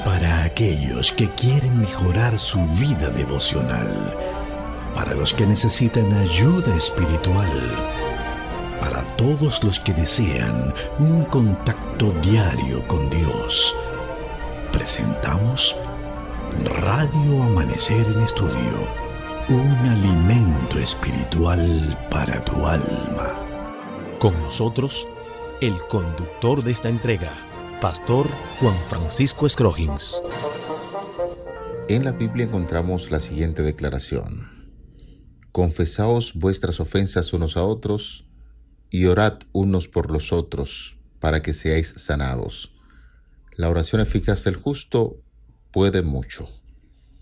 Para aquellos que quieren mejorar su vida devocional, para los que necesitan ayuda espiritual, para todos los que desean un contacto diario con Dios, presentamos Radio Amanecer en Estudio, un alimento espiritual para tu alma. Con nosotros, el conductor de esta entrega, Pastor Juan Francisco Scroggins. En la Biblia encontramos la siguiente declaración: confesaos vuestras ofensas unos a otros y orad unos por los otros para que seáis sanados. La oración eficaz del justo puede mucho.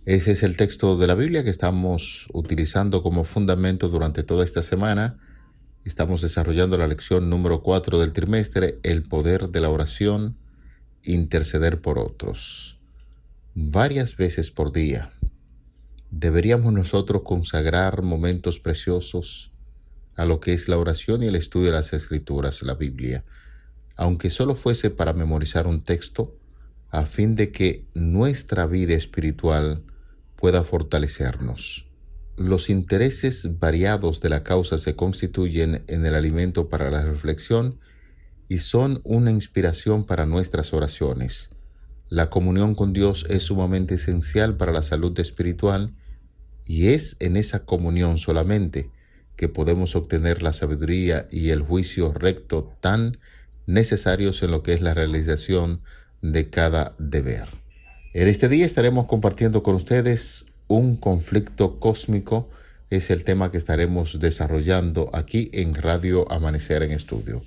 Ese es el texto de la Biblia que estamos utilizando como fundamento durante toda esta semana. Estamos desarrollando la lección número 4 del trimestre, el poder de la oración, interceder por otros. Varias veces por día deberíamos nosotros consagrar momentos preciosos a lo que es la oración y el estudio de las Escrituras, la Biblia, aunque solo fuese para memorizar un texto, a fin de que nuestra vida espiritual pueda fortalecernos. Los intereses variados de la causa se constituyen en el alimento para la reflexión y son una inspiración para nuestras oraciones. La comunión con Dios es sumamente esencial para la salud espiritual y es en esa comunión solamente que podemos obtener la sabiduría y el juicio recto tan necesarios en lo que es la realización de cada deber. En este día estaremos compartiendo con ustedes un conflicto cósmico. Es el tema que estaremos desarrollando aquí en Radio Amanecer en Estudio.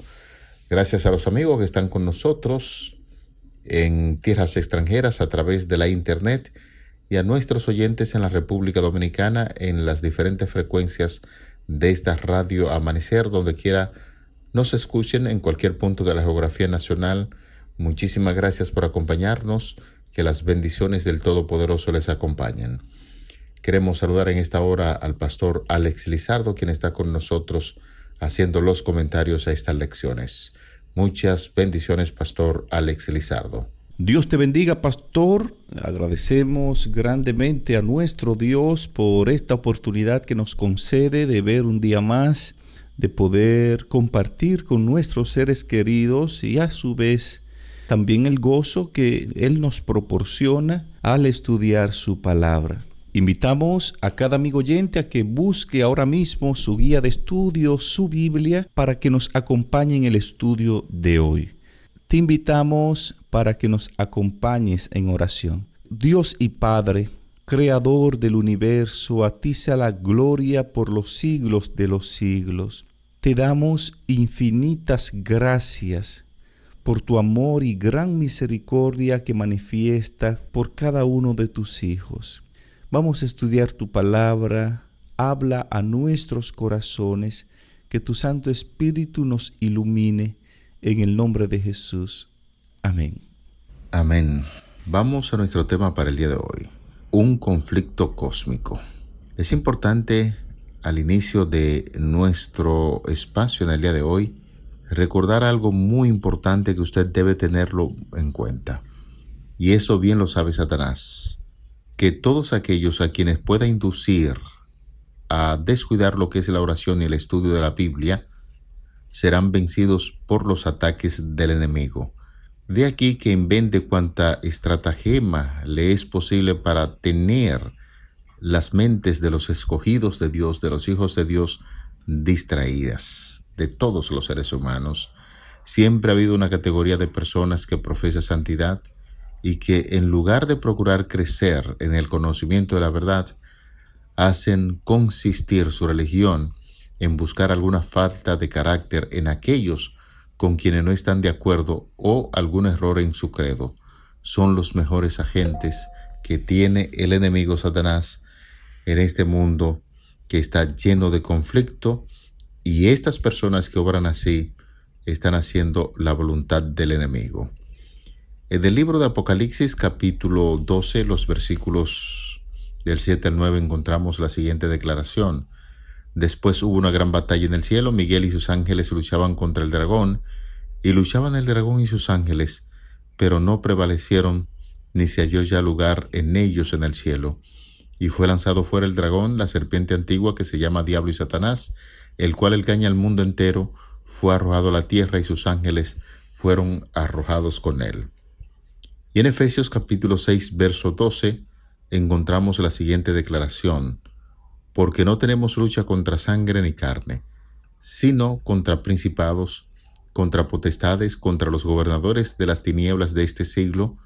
Gracias a los amigos que están con nosotros en tierras extranjeras a través de la internet y a nuestros oyentes en la República Dominicana en las diferentes frecuencias de esta Radio Amanecer, donde quiera nos escuchen en cualquier punto de la geografía nacional. Muchísimas gracias por acompañarnos. Que las bendiciones del Todopoderoso les acompañen. Queremos saludar en esta hora al pastor Alex Lizardo, quien está con nosotros haciendo los comentarios a estas lecciones. Muchas bendiciones, pastor Alex Lizardo. Dios te bendiga, pastor. Agradecemos grandemente a nuestro Dios por esta oportunidad que nos concede de ver un día más, de poder compartir con nuestros seres queridos y a su vez también el gozo que Él nos proporciona al estudiar su palabra. Invitamos a cada amigo oyente a que busque ahora mismo su guía de estudio, su Biblia, para que nos acompañe en el estudio de hoy. Te invitamos para que nos acompañes en oración. Dios y Padre, Creador del universo, a ti sea la gloria por los siglos de los siglos. Te damos infinitas gracias por tu amor y gran misericordia que manifiesta por cada uno de tus hijos. Vamos a estudiar tu palabra. Habla a nuestros corazones, que tu Santo Espíritu nos ilumine, en el nombre de Jesús. Amén. Amén. Vamos a nuestro tema para el día de hoy, un conflicto cósmico. Es importante al inicio de nuestro espacio en el día de hoy recordar algo muy importante que usted debe tenerlo en cuenta. Y eso bien lo sabe Satanás, que todos aquellos a quienes pueda inducir a descuidar lo que es la oración y el estudio de la Biblia serán vencidos por los ataques del enemigo. De aquí que invente cuanta estratagema le es posible para tener las mentes de los escogidos de Dios, de los hijos de Dios, distraídas. De todos los seres humanos, siempre ha habido una categoría de personas que profesa santidad y que en lugar de procurar crecer en el conocimiento de la verdad, hacen consistir su religión en buscar alguna falta de carácter en aquellos con quienes no están de acuerdo o algún error en su credo. Son los mejores agentes que tiene el enemigo Satanás en este mundo que está lleno de conflicto. Y estas personas que obran así están haciendo la voluntad del enemigo. En el libro de Apocalipsis, capítulo 12, los versículos del 7 al 9, encontramos la siguiente declaración. Después hubo una gran batalla en el cielo. Miguel y sus ángeles luchaban contra el dragón, y luchaban el dragón y sus ángeles, pero no prevalecieron, ni se halló ya lugar en ellos en el cielo. Y fue lanzado fuera el dragón, la serpiente antigua que se llama Diablo y Satanás, el cual engaña al mundo entero, fue arrojado a la tierra y sus ángeles fueron arrojados con él. Y en Efesios capítulo 6, verso 12, encontramos la siguiente declaración: porque no tenemos lucha contra sangre ni carne, sino contra principados, contra potestades, contra los gobernadores de las tinieblas de este siglo,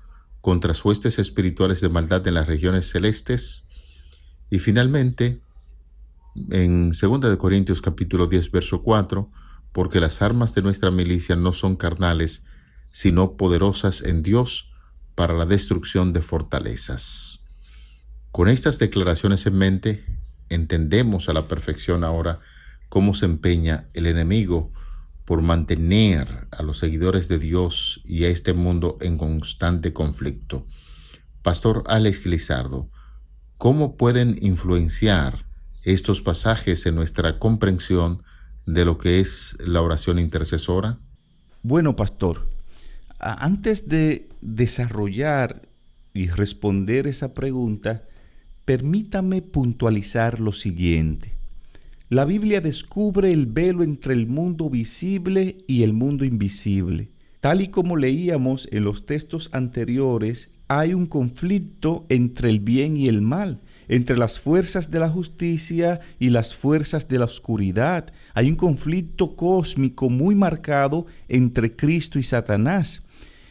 contra huestes espirituales de maldad en las regiones celestes. Y finalmente, en 2 Corintios capítulo 10, verso 4, porque las armas de nuestra milicia no son carnales, sino poderosas en Dios para la destrucción de fortalezas. Con estas declaraciones en mente, entendemos a la perfección ahora cómo se empeña el enemigo por mantener a los seguidores de Dios y a este mundo en constante conflicto. Pastor Alex Lizardo, ¿cómo pueden influenciar estos pasajes en nuestra comprensión de lo que es la oración intercesora? Bueno, pastor, antes de desarrollar y responder esa pregunta, permítame puntualizar lo siguiente. La Biblia descubre el velo entre el mundo visible y el mundo invisible. Tal y como leíamos en los textos anteriores, hay un conflicto entre el bien y el mal, entre las fuerzas de la justicia y las fuerzas de la oscuridad. Hay un conflicto cósmico muy marcado entre Cristo y Satanás.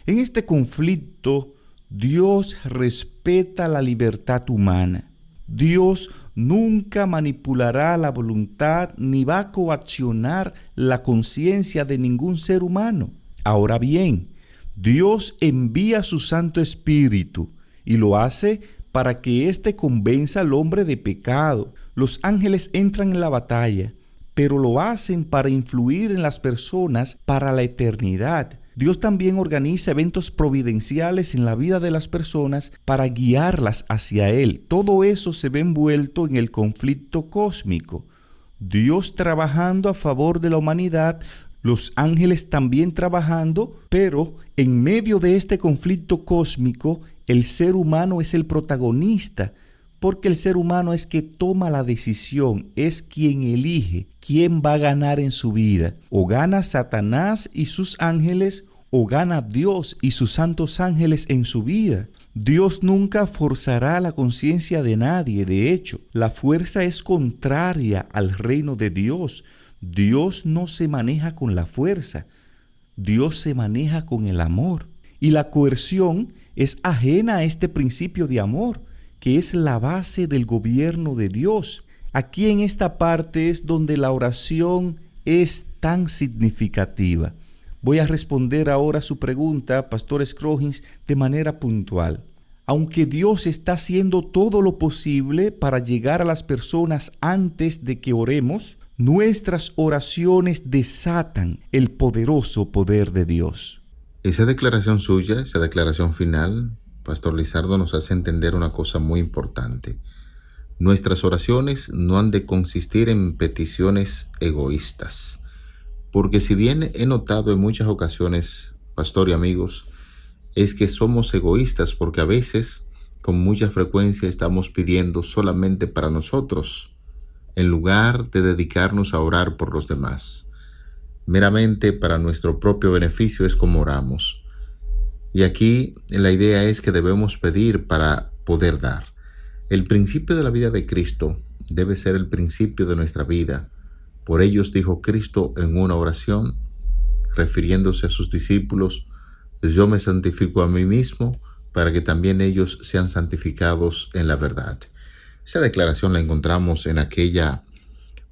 En este conflicto, Dios respeta la libertad humana. Dios nunca manipulará la voluntad ni va a coaccionar la conciencia de ningún ser humano. Ahora bien, Dios envía su Santo Espíritu y lo hace para que éste convenza al hombre de pecado. Los ángeles entran en la batalla, pero lo hacen para influir en las personas para la eternidad. Dios también organiza eventos providenciales en la vida de las personas para guiarlas hacia Él. Todo eso se ve envuelto en el conflicto cósmico. Dios trabajando a favor de la humanidad, los ángeles también trabajando, pero en medio de este conflicto cósmico, el ser humano es el protagonista, porque el ser humano es que toma la decisión, es quien elige quién va a ganar en su vida. O gana Satanás y sus ángeles, o gana Dios y sus santos ángeles en su vida. Dios nunca forzará la conciencia de nadie. De hecho, la fuerza es contraria al reino de Dios. Dios no se maneja con la fuerza, Dios se maneja con el amor. Y la coerción es ajena a este principio de amor, que es la base del gobierno de Dios. Aquí en esta parte es donde la oración es tan significativa. Voy a responder ahora su pregunta, Pastor Scroggins, de manera puntual. Aunque Dios está haciendo todo lo posible para llegar a las personas antes de que oremos, nuestras oraciones desatan el poderoso poder de Dios. Esa declaración suya, esa declaración final, Pastor Lizardo, nos hace entender una cosa muy importante. Nuestras oraciones no han de consistir en peticiones egoístas. Porque si bien he notado en muchas ocasiones, pastor y amigos, es que somos egoístas porque a veces, con mucha frecuencia, estamos pidiendo solamente para nosotros, en lugar de dedicarnos a orar por los demás. Meramente para nuestro propio beneficio es como oramos. Y aquí la idea es que debemos pedir para poder dar. El principio de la vida de Cristo debe ser el principio de nuestra vida. Por ellos dijo Cristo en una oración, refiriéndose a sus discípulos: yo me santifico a mí mismo para que también ellos sean santificados en la verdad. Esa declaración la encontramos en aquella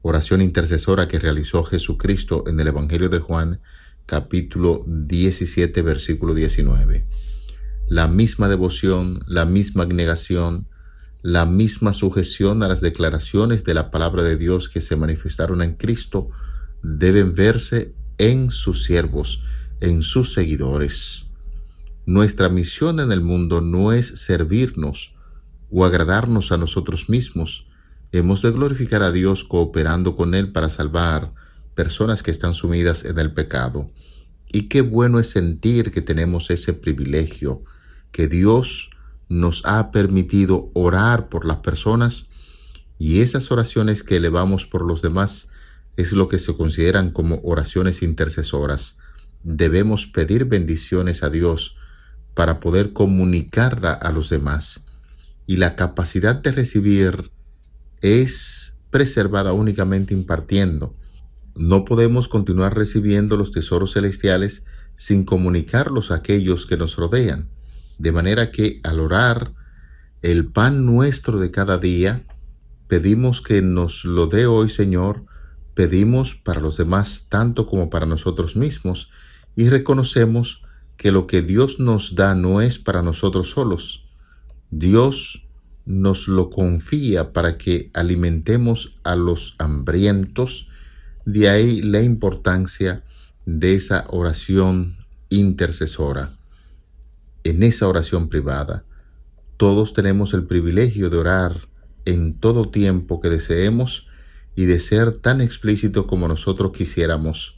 oración intercesora que realizó Jesucristo en el Evangelio de Juan, capítulo 17, versículo 19. La misma devoción, la misma abnegación, la misma sujeción a las declaraciones de la palabra de Dios que se manifestaron en Cristo deben verse en sus siervos, en sus seguidores. Nuestra misión en el mundo no es servirnos o agradarnos a nosotros mismos. Hemos de glorificar a Dios cooperando con Él para salvar personas que están sumidas en el pecado. Y qué bueno es sentir que tenemos ese privilegio, que Dios nos ha permitido orar por las personas, y esas oraciones que elevamos por los demás es lo que se consideran como oraciones intercesoras. Debemos pedir bendiciones a Dios para poder comunicarla a los demás. Y la capacidad de recibir es preservada únicamente impartiendo. No podemos continuar recibiendo los tesoros celestiales sin comunicarlos a aquellos que nos rodean. De manera que al orar el pan nuestro de cada día, pedimos que nos lo dé hoy, Señor. Pedimos para los demás tanto como para nosotros mismos, y reconocemos que lo que Dios nos da no es para nosotros solos. Dios nos lo confía para que alimentemos a los hambrientos. De ahí la importancia de esa oración intercesora. En esa oración privada, todos tenemos el privilegio de orar en todo tiempo que deseemos y de ser tan explícitos como nosotros quisiéramos.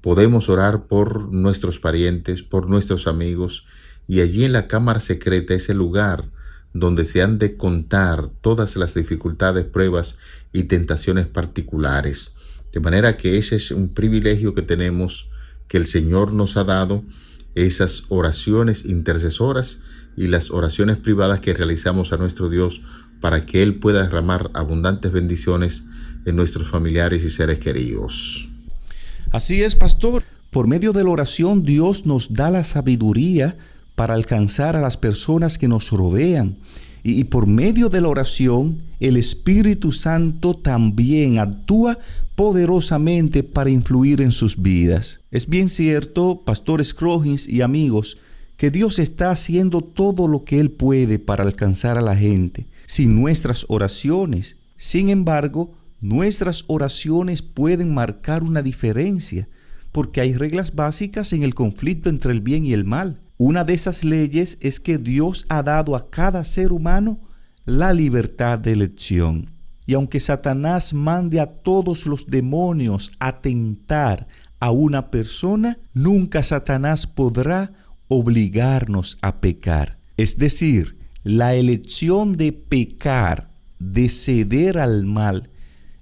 Podemos orar por nuestros parientes, por nuestros amigos, y allí en la cámara secreta, ese lugar donde se han de contar todas las dificultades, pruebas y tentaciones particulares. De manera que ese es un privilegio que tenemos, que el Señor nos ha dado, esas oraciones intercesoras y las oraciones privadas que realizamos a nuestro Dios para que Él pueda derramar abundantes bendiciones en nuestros familiares y seres queridos. Así es, pastor. Por medio de la oración, Dios nos da la sabiduría para alcanzar a las personas que nos rodean. Y por medio de la oración, el Espíritu Santo también actúa poderosamente para influir en sus vidas. Es bien cierto, Pastor Scroggins y amigos, que Dios está haciendo todo lo que Él puede para alcanzar a la gente, sin nuestras oraciones. Sin embargo, nuestras oraciones pueden marcar una diferencia, porque hay reglas básicas en el conflicto entre el bien y el mal. Una de esas leyes es que Dios ha dado a cada ser humano la libertad de elección. Y aunque Satanás mande a todos los demonios a tentar a una persona, nunca Satanás podrá obligarnos a pecar. Es decir, la elección de pecar, de ceder al mal,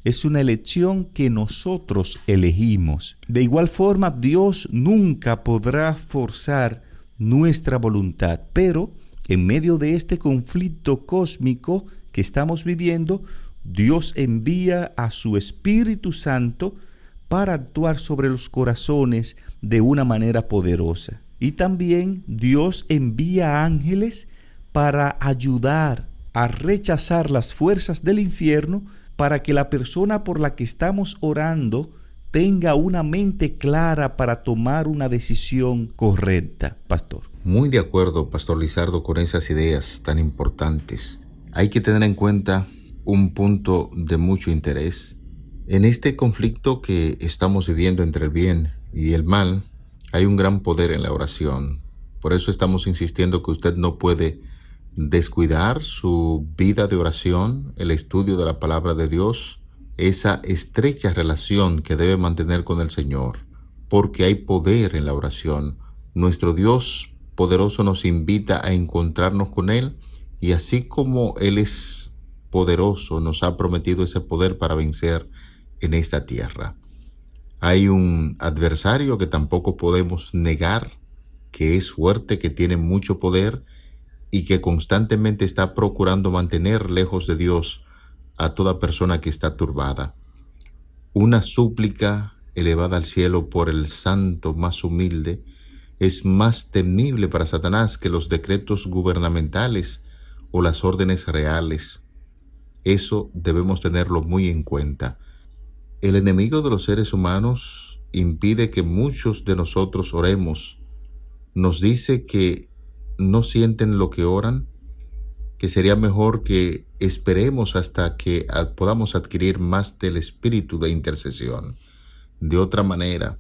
es una elección que nosotros elegimos. De igual forma, Dios nunca podrá forzar nuestra voluntad, pero en medio de este conflicto cósmico que estamos viviendo, Dios envía a su Espíritu Santo para actuar sobre los corazones de una manera poderosa. Y también Dios envía ángeles para ayudar a rechazar las fuerzas del infierno, para que la persona por la que estamos orando tenga una mente clara para tomar una decisión correcta, pastor. Muy de acuerdo, Pastor Lizardo, con esas ideas tan importantes. Hay que tener en cuenta un punto de mucho interés. En este conflicto que estamos viviendo entre el bien y el mal, hay un gran poder en la oración. Por eso estamos insistiendo que usted no puede descuidar su vida de oración, el estudio de la palabra de Dios, esa estrecha relación que debe mantener con el Señor, porque hay poder en la oración. Nuestro Dios poderoso nos invita a encontrarnos con Él, y así como Él es poderoso, nos ha prometido ese poder para vencer en esta tierra. Hay un adversario que tampoco podemos negar, que es fuerte, que tiene mucho poder y que constantemente está procurando mantener lejos de Dios a toda persona que está turbada. Una súplica elevada al cielo por el santo más humilde es más temible para Satanás que los decretos gubernamentales o las órdenes reales. Eso debemos tenerlo muy en cuenta. El enemigo de los seres humanos impide que muchos de nosotros oremos. Nos dice que no sienten lo que oran, que sería mejor que esperemos hasta que podamos adquirir más del espíritu de intercesión. De otra manera,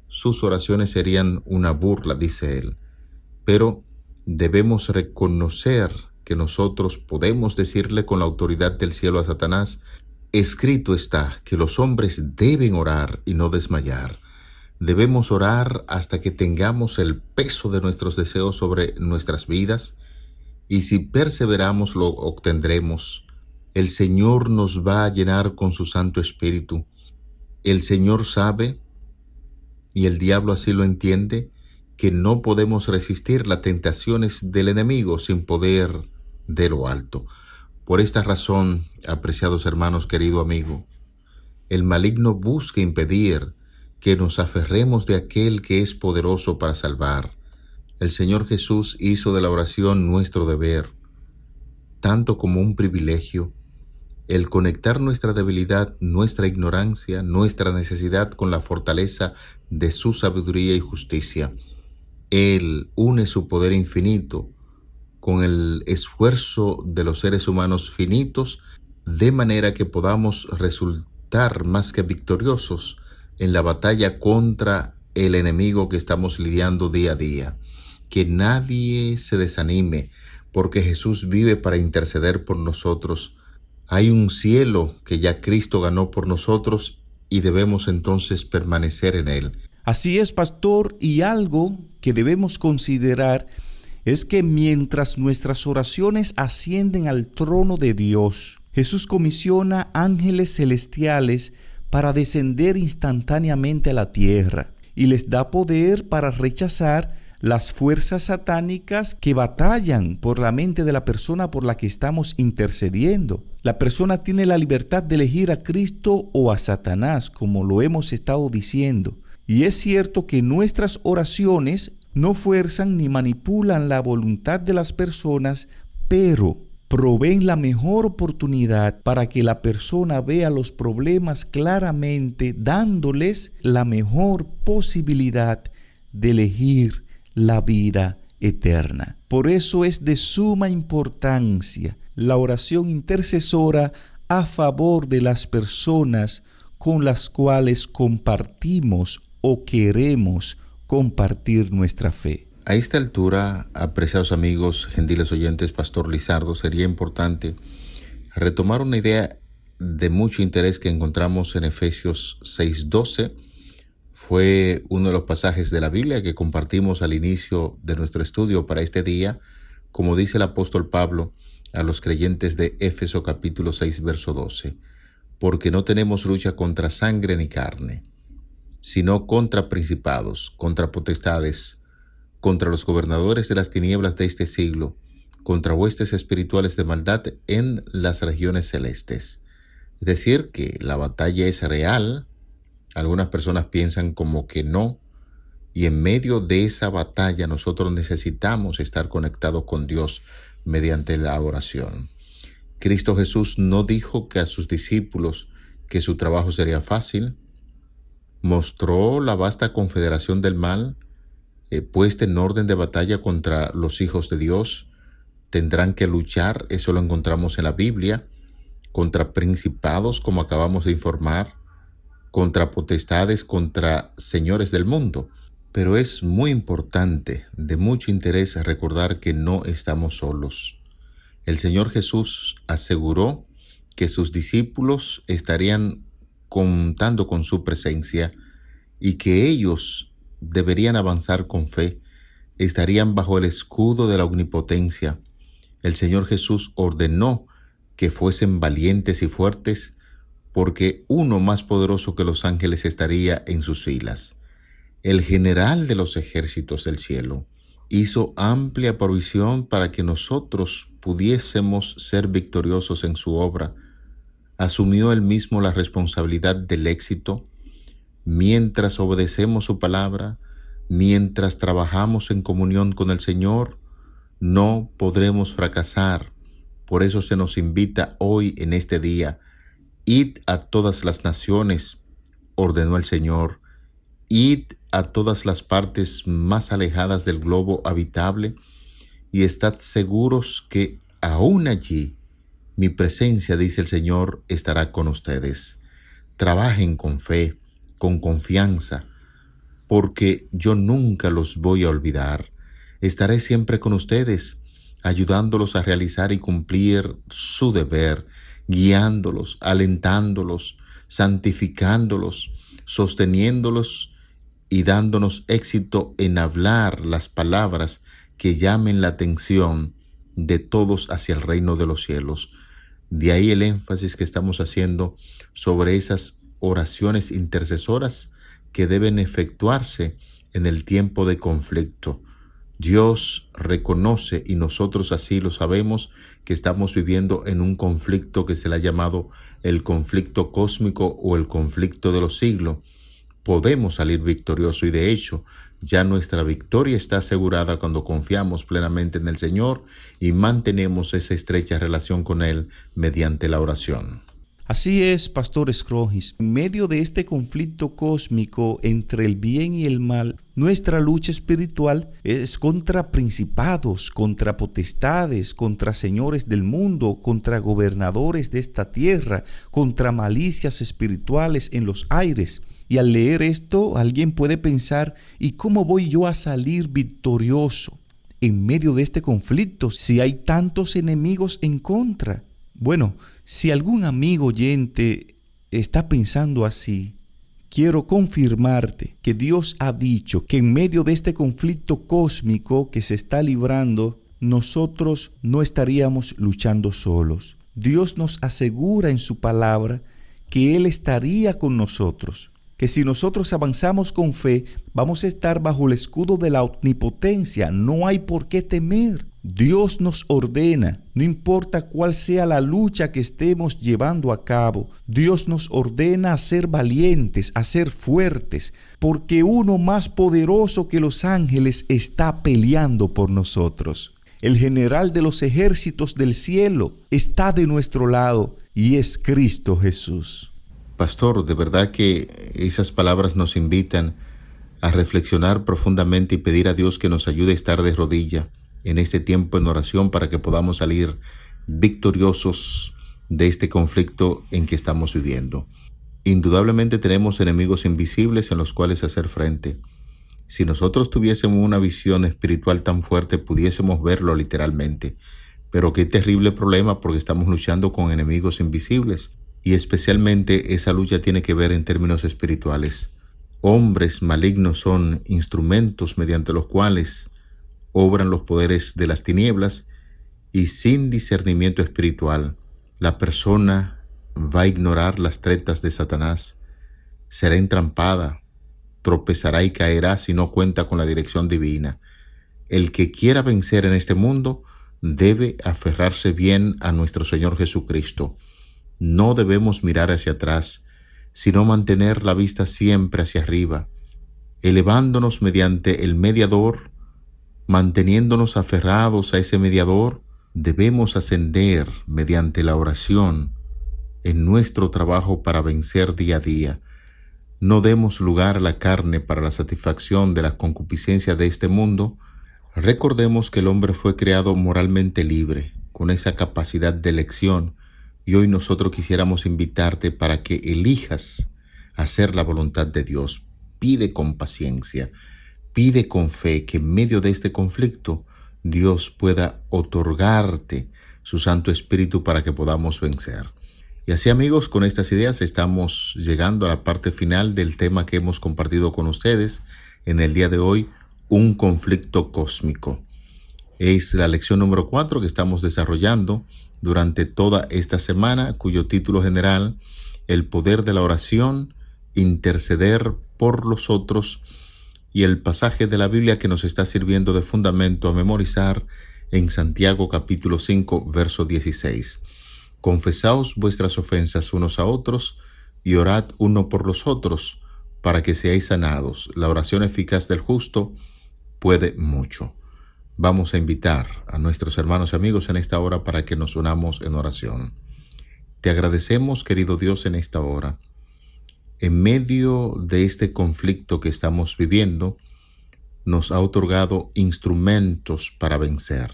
sus oraciones serían una burla, dice él. Pero debemos reconocer que nosotros podemos decirle con la autoridad del cielo a Satanás: escrito está que los hombres deben orar y no desmayar. Debemos orar hasta que tengamos el peso de nuestros deseos sobre nuestras vidas, y si perseveramos lo obtendremos. El Señor nos va a llenar con su Santo Espíritu. El Señor sabe, y el diablo así lo entiende, que no podemos resistir las tentaciones del enemigo sin poder de lo alto. Por esta razón, apreciados hermanos, querido amigo, el maligno busca impedir que nos aferremos de aquel que es poderoso para salvar. El Señor Jesús hizo de la oración nuestro deber, tanto como un privilegio, el conectar nuestra debilidad, nuestra ignorancia, nuestra necesidad con la fortaleza de su sabiduría y justicia. Él une su poder infinito con el esfuerzo de los seres humanos finitos, de manera que podamos resultar más que victoriosos en la batalla contra el enemigo que estamos lidiando día a día. Que nadie se desanime, porque Jesús vive para interceder por nosotros. Hay un cielo que ya Cristo ganó por nosotros y debemos entonces permanecer en él. Así es, pastor, y algo que debemos considerar es que mientras nuestras oraciones ascienden al trono de Dios, Jesús comisiona ángeles celestiales para descender instantáneamente a la tierra y les da poder para rechazar las fuerzas satánicas que batallan por la mente de la persona por la que estamos intercediendo. La persona tiene la libertad de elegir a Cristo o a Satanás, como lo hemos estado diciendo. Y es cierto que nuestras oraciones no fuerzan ni manipulan la voluntad de las personas, pero proveen la mejor oportunidad para que la persona vea los problemas claramente, dándoles la mejor posibilidad de elegir la vida eterna. Por eso es de suma importancia la oración intercesora a favor de las personas con las cuales compartimos o queremos compartir nuestra fe. A esta altura, apreciados amigos, gentiles oyentes, Pastor Lizardo, sería importante retomar una idea de mucho interés que encontramos en Efesios 6:12. Fue uno de los pasajes de la Biblia que compartimos al inicio de nuestro estudio para este día, como dice el apóstol Pablo a los creyentes de Éfeso capítulo 6, verso 12. Porque no tenemos lucha contra sangre ni carne, sino contra principados, contra potestades, contra los gobernadores de las tinieblas de este siglo, contra huestes espirituales de maldad en las regiones celestes. Es decir, que la batalla es real. Algunas personas piensan como que no, y en medio de esa batalla nosotros necesitamos estar conectados con Dios mediante la oración. Cristo Jesús no dijo que a sus discípulos que su trabajo sería fácil. Mostró la vasta confederación del mal puesta en orden de batalla contra los hijos de Dios. Tendrán que luchar, eso lo encontramos en la Biblia, contra principados, como acabamos de informar, contra potestades, contra señores del mundo. Pero es muy importante, de mucho interés, recordar que no estamos solos. El Señor Jesús aseguró que sus discípulos estarían contando con su presencia y que ellos deberían avanzar con fe, estarían bajo el escudo de la omnipotencia. El Señor Jesús ordenó que fuesen valientes y fuertes, porque uno más poderoso que los ángeles estaría en sus filas. El general de los ejércitos del cielo hizo amplia provisión para que nosotros pudiésemos ser victoriosos en su obra. Asumió él mismo la responsabilidad del éxito. Mientras obedecemos su palabra, mientras trabajamos en comunión con el Señor, no podremos fracasar. Por eso se nos invita hoy en este día: id a todas las naciones, ordenó el Señor, id a todas las partes más alejadas del globo habitable y estad seguros que aún allí mi presencia, dice el Señor, estará con ustedes. Trabajen con fe, con confianza, porque yo nunca los voy a olvidar. Estaré siempre con ustedes, ayudándolos a realizar y cumplir su deber, guiándolos, alentándolos, santificándolos, sosteniéndolos y dándonos éxito en hablar las palabras que llamen la atención de todos hacia el reino de los cielos. De ahí el énfasis que estamos haciendo sobre esas oraciones intercesoras que deben efectuarse en el tiempo de conflicto. Dios reconoce, y nosotros así lo sabemos, que estamos viviendo en un conflicto que se le ha llamado el conflicto cósmico o el conflicto de los siglos. Podemos salir victoriosos y de hecho ya nuestra victoria está asegurada cuando confiamos plenamente en el Señor y mantenemos esa estrecha relación con Él mediante la oración. Así es, Pastor Scrogis. En medio de este conflicto cósmico entre el bien y el mal, nuestra lucha espiritual es contra principados, contra potestades, contra señores del mundo, contra gobernadores de esta tierra, contra malicias espirituales en los aires. Y al leer esto, alguien puede pensar, ¿y cómo voy yo a salir victorioso en medio de este conflicto si hay tantos enemigos en contra? Bueno, si algún amigo oyente está pensando así, quiero confirmarte que Dios ha dicho que en medio de este conflicto cósmico que se está librando, nosotros no estaríamos luchando solos. Dios nos asegura en su palabra que Él estaría con nosotros, que si nosotros avanzamos con fe, vamos a estar bajo el escudo de la omnipotencia. No hay por qué temer. Dios nos ordena, no importa cuál sea la lucha que estemos llevando a cabo, Dios nos ordena a ser valientes, a ser fuertes, porque uno más poderoso que los ángeles está peleando por nosotros. El general de los ejércitos del cielo está de nuestro lado y es Cristo Jesús. Pastor, de verdad que esas palabras nos invitan a reflexionar profundamente y pedir a Dios que nos ayude a estar de rodilla en este tiempo en oración para que podamos salir victoriosos de este conflicto en que estamos viviendo. Indudablemente tenemos enemigos invisibles en los cuales hacer frente. Si nosotros tuviésemos una visión espiritual tan fuerte, pudiésemos verlo literalmente. Pero qué terrible problema, porque estamos luchando con enemigos invisibles. Y especialmente esa lucha tiene que ver en términos espirituales. Hombres malignos son instrumentos mediante los cuales obran los poderes de las tinieblas, y sin discernimiento espiritual, la persona va a ignorar las tretas de Satanás, será entrampada, tropezará y caerá si no cuenta con la dirección divina. El que quiera vencer en este mundo debe aferrarse bien a nuestro Señor Jesucristo. No debemos mirar hacia atrás, sino mantener la vista siempre hacia arriba, elevándonos mediante el mediador. Manteniéndonos aferrados a ese mediador, debemos ascender mediante la oración en nuestro trabajo para vencer día a día. No demos lugar a la carne para la satisfacción de las concupiscencias de este mundo. Recordemos que el hombre fue creado moralmente libre, con esa capacidad de elección, y hoy nosotros quisiéramos invitarte para que elijas hacer la voluntad de Dios. Pide con paciencia. Pide con fe que en medio de este conflicto Dios pueda otorgarte su Santo Espíritu para que podamos vencer. Y así, amigos, con estas ideas estamos llegando a la parte final del tema que hemos compartido con ustedes en el día de hoy, un conflicto cósmico. Es la lección número 4 que estamos desarrollando durante toda esta semana, cuyo título general, el poder de la oración, interceder por los otros, y el pasaje de la Biblia que nos está sirviendo de fundamento a memorizar en Santiago capítulo 5, verso 16. Confesaos vuestras ofensas unos a otros y orad uno por los otros para que seáis sanados. La oración eficaz del justo puede mucho. Vamos a invitar a nuestros hermanos y amigos en esta hora para que nos unamos en oración. Te agradecemos, querido Dios, en esta hora. En medio de este conflicto que estamos viviendo, nos ha otorgado instrumentos para vencer.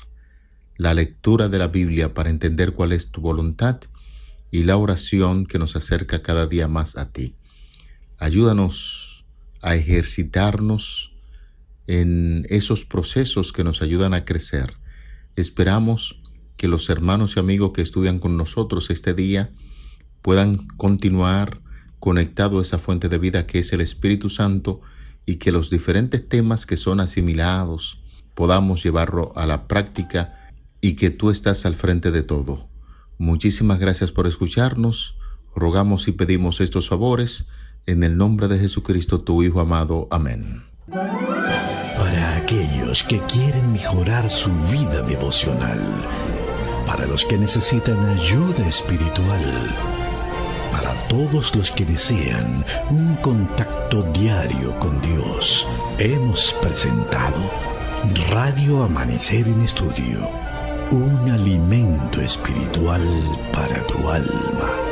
La lectura de la Biblia para entender cuál es tu voluntad y la oración que nos acerca cada día más a ti. Ayúdanos a ejercitarnos en esos procesos que nos ayudan a crecer. Esperamos que los hermanos y amigos que estudian con nosotros este día puedan continuar conectado a esa fuente de vida que es el Espíritu Santo y que los diferentes temas que son asimilados podamos llevarlo a la práctica y que tú estás al frente de todo. Muchísimas gracias por escucharnos. Rogamos y pedimos estos favores en el nombre de Jesucristo, tu Hijo amado. Amén. Para aquellos que quieren mejorar su vida devocional, para los que necesitan ayuda espiritual, para todos los que desean un contacto diario con Dios, hemos presentado Radio Amanecer en Estudio, un alimento espiritual para tu alma.